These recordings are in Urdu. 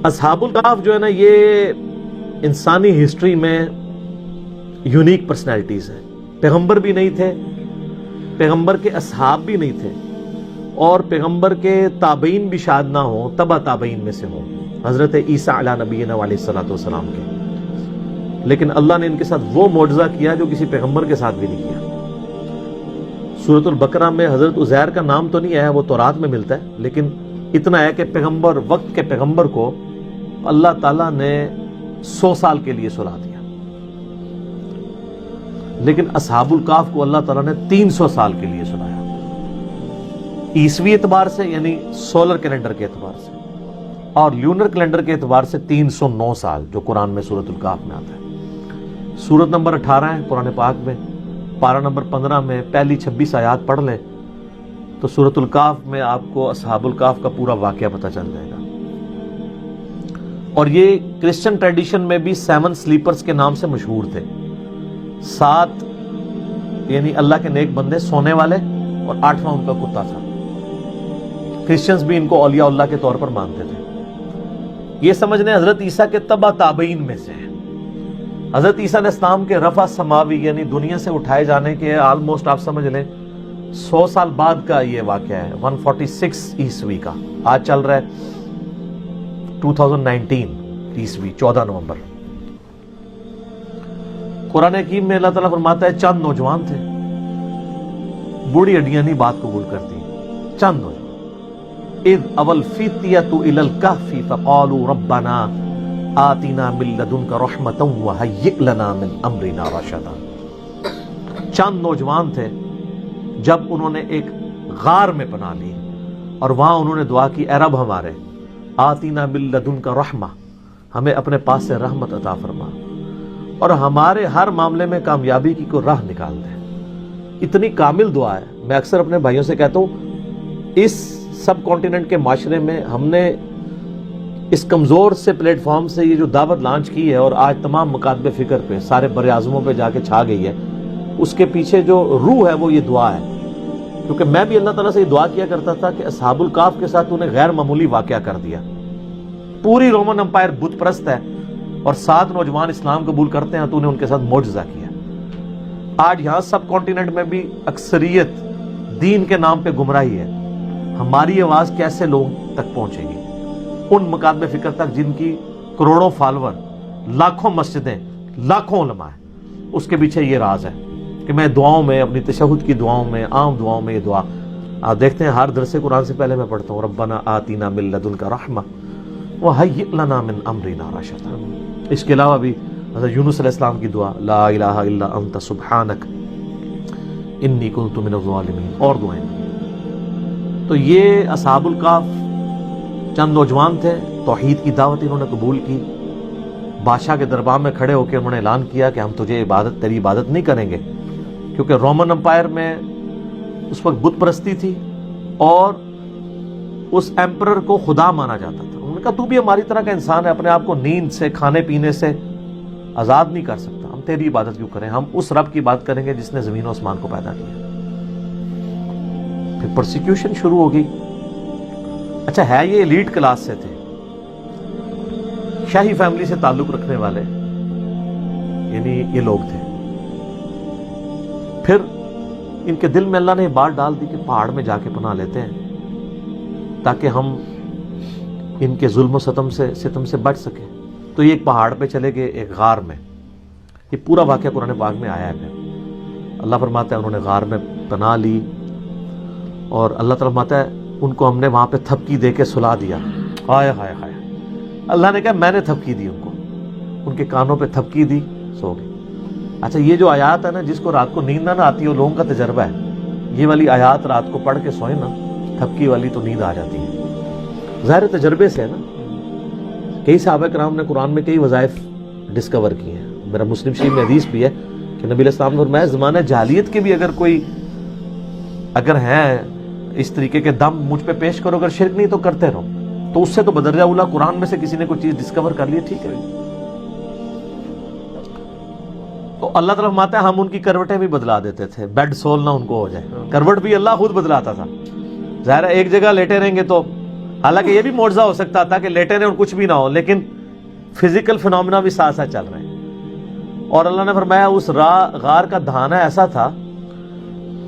اصحاب الکہف جو ہے نا یہ انسانی ہسٹری میں یونیک پرسنالٹیز ہیں. پیغمبر بھی نہیں تھے, پیغمبر کے اصحاب بھی نہیں تھے, اور پیغمبر کے تابعین بھی شاید نہ ہوں, تبع تابعین میں سے ہوں, حضرت عیسیٰ علیہ نبینا علیہ الصلوۃ والسلام کے. لیکن اللہ نے ان کے ساتھ وہ معجزہ کیا جو کسی پیغمبر کے ساتھ بھی نہیں کیا. سورۃ البقرہ میں حضرت عزیر کا نام تو نہیں آیا, وہ تورات میں ملتا ہے, لیکن اتنا ہے کہ پیغمبر, وقت کے پیغمبر کو اللہ تعالیٰ نے 100 سال کے لیے سلا دیا. لیکن اصحاب الکہف کو اللہ تعالیٰ نے 300 سال کے لیے سلایا, عیسوی اعتبار سے یعنی سولر کیلنڈر کے اعتبار سے, اور لیونر کیلنڈر کے اعتبار سے 309 سال, جو قرآن میں سورۃ الکہف میں آتا ہے. سورت نمبر 18 ہے قرآن پاک میں, پارہ نمبر 15 میں پہلی 26 آیات پڑھ لیں تو سورۃ الکہف میں آپ کو اصحاب الکہف کا پورا واقعہ پتہ چل جائے گا. اور یہ کرسچن ٹریڈیشن میں بھی 7 سلیپرز کے نام سے مشہور تھے. 7 یعنی اللہ کے نیک بندے سونے والے, اور 8واں ان کا کتا تھا. کرسچنز بھی ان کو اولیاء اللہ کے طور پر مانتے تھے. یہ سمجھنے حضرت عیسیٰ کے تبع تابعین میں سے ہیں. حضرت عیسیٰ علیہ السلام کے رفع سماوی یعنی دنیا سے اٹھائے جانے کے آلموسٹ آپ سمجھ لیں 100 سال بعد کا یہ واقعہ ہے. 146 عیسوی کا, آج چل رہا ہے 2019 عیسوی 14 نومبر. قرآن حکیم میں اللہ تعالیٰ فرماتا ہے چند نوجوان تھے, بوڑھی ہڈیاں نہیں بات قبول کرتی, چند نوجوان. اذ اول فتیۃ الی الکہف فقالوا ربنا آتنا من لدنک رحمۃ وہیئ لنا من امرنا رشدا. چند نوجوان تھے جب انہوں نے ایک غار میں پناہ لی, اور وہاں انہوں نے دعا کی, اے رب ہمارے, آتنا من لدنک رحمہ, ہمیں اپنے پاس سے رحمت عطا فرما, اور ہمارے ہر معاملے میں کامیابی کی کوئی راہ نکال دے. اتنی کامل دعا ہے. میں اکثر اپنے بھائیوں سے کہتا ہوں اس سب کانٹیننٹ کے معاشرے میں ہم نے اس کمزور سے پلیٹ فارم سے یہ جو دعوت لانچ کی ہے, اور آج تمام مکاتب فکر پہ سارے بر اعظموں پہ جا کے چھا گئی ہے, اس کے پیچھے جو روح ہے وہ یہ دعا ہے. کیونکہ میں بھی اللہ تعالیٰ سے یہ دعا کیا کرتا تھا کہ اصحاب الکہف کے ساتھ انہیں غیر معمولی واقعہ کر دیا. پوری رومن امپائر بت پرست ہے, اور 7 نوجوان اسلام قبول کرتے ہیں, تو انہیں ان کے ساتھ معجزہ کیا. آج یہاں سب کانٹیننٹ میں بھی اکثریت دین کے نام پہ گمراہی ہے. ہماری آواز کیسے لوگوں تک پہنچے گی؟ ان مکاتب فکر تک جن کی کروڑوں فالوور, لاکھوں مسجدیں, لاکھوں علماء ہیں. اس کے پیچھے یہ راز ہے کہ میں دعاؤں میں, اپنی تشہد کی دعاؤں میں, عام دعاؤں میں یہ دعا آپ دیکھتے ہیں. ہر درس قرآن سے پہلے میں پڑھتا ہوں ربنا آتنا من لدنک رحمہ وہیئ لنا من امرنا رشدا. اس کے علاوہ بھی حضرت یونس علیہ السلام کی دعا, لا الہ الا انت سبحانک انی کنت من الظالمین, اور دعائیں. تو یہ اصحاب الکہف چند نوجوان تھے, توحید کی دعوت انہوں نے قبول کی. بادشاہ کے دربار میں کھڑے ہو کے انہوں نے اعلان کیا کہ ہم تیری عبادت نہیں کریں گے, کیونکہ رومن امپائر میں اس وقت بت پرستی تھی, اور اس ایمپرر کو خدا مانا جاتا تھا. انہوں نے کہا تو بھی ہماری طرح کا انسان ہے, اپنے آپ کو نیند سے, کھانے پینے سے آزاد نہیں کر سکتا, ہم تیری عبادت کیوں کریں, ہم اس رب کی بات کریں گے جس نے زمین و آسمان کو پیدا کیا. پھر پرسیکیوشن شروع ہوگی. اچھا ہے یہ ایلیٹ کلاس سے تھے, شاہی فیملی سے تعلق رکھنے والے, یعنی یہ لوگ تھے. پھر ان کے دل میں اللہ نے یہ بات ڈال دی کہ پہاڑ میں جا کے پناہ لیتے ہیں تاکہ ہم ان کے ظلم و ستم سے بچ سکیں. تو یہ ایک پہاڑ پہ چلے گئے, ایک غار میں. یہ پورا واقعہ قرآن پاک میں آیا ہے. پھر اللہ فرماتا ہے انہوں نے غار میں پناہ لی, اور اللہ تعالیٰ فرماتا ہے ان کو ہم نے وہاں پہ تھپکی دے کے سلا دیا. ہائے ہائے ہائے, اللہ نے کہا میں نے تھپکی دی ان کو, ان کے کانوں پہ تھپکی دی, سو گئے. اچھا یہ جو آیات ہے نا, جس کو رات کو نیند نہ آتی ہے وہ لوگوں کا تجربہ ہے. یہ والی آیات رات کو پڑھ کے سوئیں نا, تھپکی والی تو نیند آ جاتی ہے. ظاہر تجربے سے ہے نا. کئی صحابہ کرام نے قرآن میں کئی وظائف ڈسکور کیے ہیں. میرا مسلم شریف میں حدیث بھی ہے کہ نبی علیہ السلام نے فرمایا زمانہ جاہلیت کے بھی اگر ہیں اس طریقے کے دم مجھ پہ پیش کرو, اگر شرک نہیں تو کرتے رہو. تو اس سے تو بدرجہ اولا قرآن میں سے کسی نے کوئی چیز ڈسکور کر لی, ٹھیک ہے. تو اللہ تعالیٰ فرماتا ہے ہم ان کی کروٹیں بھی بدلا دیتے تھے, بیڈ سول نہ ان کو ہو جائے. کروٹ بھی اللہ خود بدلاتا تھا. ظاہر ہے ایک جگہ لیٹے رہیں گے تو حالانکہ یہ بھی معجزہ ہو سکتا تھا کہ لیٹے رہے اور کچھ بھی نہ ہو، لیکن فزیکل فنومینا بھی ساتھ ساتھ چل رہے ہیں۔ اور اللہ نے فرمایا اس غار کا دہانہ ایسا تھا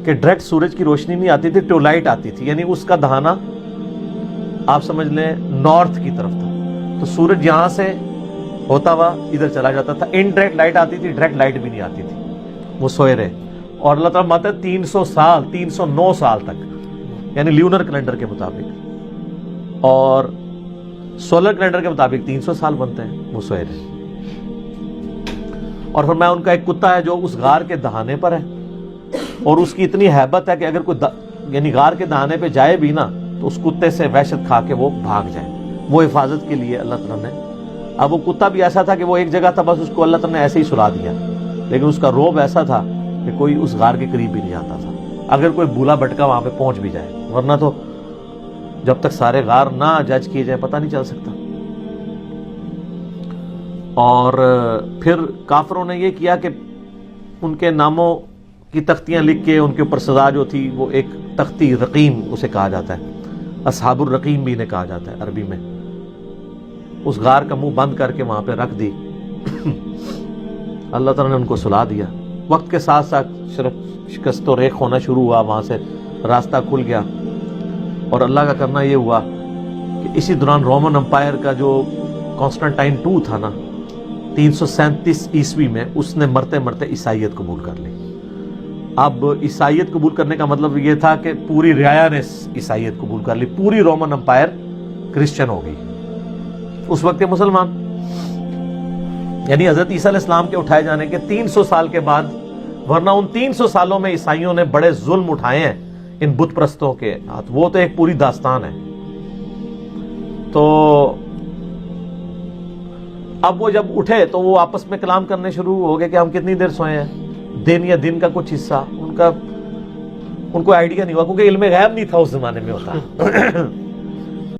کہ ڈائریکٹ سورج کی روشنی نہیں آتی تھی، ٹیولائٹ آتی تھی، یعنی اس کا دہانہ آپ سمجھ لیں نارتھ کی طرف تھا، تو سورج یہاں سے ہوتا ہوا ادھر چلا جاتا تھا، انڈائریکٹ لائٹ آتی تھی، ڈائریکٹ لائٹ بھی نہیں آتی تھی، وہ سوئے رہے۔ اور اللہ تعالیٰ ماتا ہے 300 سال 309 سال تک، یعنی لیونر کیلنڈر کے مطابق، اور سولر کیلنڈر کے مطابق 300 سال بنتے ہیں، وہ سوئے رہے۔ اور فرمایا ان کا ایک کتا ہے جو اس غار کے دہانے پر ہے، اور اس کی اتنی ہیبت ہے کہ اگر کوئی یعنی غار کے دہانے پہ جائے بھی نا تو اس کتے سے وحشت کھا کے وہ بھاگ جائے، وہ حفاظت کے لیے اللہ تعالیٰ نے۔ اب وہ کتا بھی ایسا تھا کہ وہ ایک جگہ تھا، بس اس کو اللہ تعالیٰ نے ایسے ہی سلا دیا، لیکن اس کا روب ایسا تھا کہ کوئی اس غار کے قریب بھی نہیں جاتا تھا، اگر کوئی بھولا بھٹکا وہاں پہ پہنچ بھی جائے، ورنہ تو جب تک سارے غار نہ جج کیے جائیں پتہ نہیں چل سکتا۔ اور پھر کافروں نے یہ کیا کہ ان کے ناموں کی تختیاں لکھ کے ان کے اوپر سزا جو تھی، وہ ایک تختی رقیم اسے کہا جاتا ہے، اصحاب الرقیم بھی انہیں کہا جاتا ہے عربی میں، اس غار کا منہ بند کر کے وہاں پہ رکھ دی۔ اللہ تعالیٰ نے ان کو سلا دیا، وقت کے ساتھ ساتھ شکست و ریخ ہونا شروع ہوا، وہاں سے راستہ کھل گیا۔ اور اللہ کا کرنا یہ ہوا کہ اسی دوران رومن امپائر کا جو کانسٹنٹائن II تھا نا 337 عیسوی میں، اس نے مرتے مرتے عیسائیت قبول کر لی۔ اب عیسائیت قبول کرنے کا مطلب یہ تھا کہ پوری رعایا نے عیسائیت قبول کر لی، پوری رومن امپائر کرسچن ہو گئی اس وقت کے مسلمان۔ یعنی حضرت عیسیٰ علیہ السلام کے اٹھائے جانے کے 300 سال کے بعد، ورنہ ان 300 سالوں میں عیسائیوں نے بڑے ظلم اٹھائے ہیں ان بت پرستوں کے ہاتھ، وہ تو ایک پوری داستان ہے۔ تو اب وہ جب اٹھے تو وہ آپس میں کلام کرنے شروع ہو گئے کہ ہم کتنی دیر سوئے ہیں، دن یا دن کا کچھ حصہ، ان کو آئیڈیا نہیں ہوا، کیونکہ علم غیب نہیں تھا اس زمانے میں ہوتا۔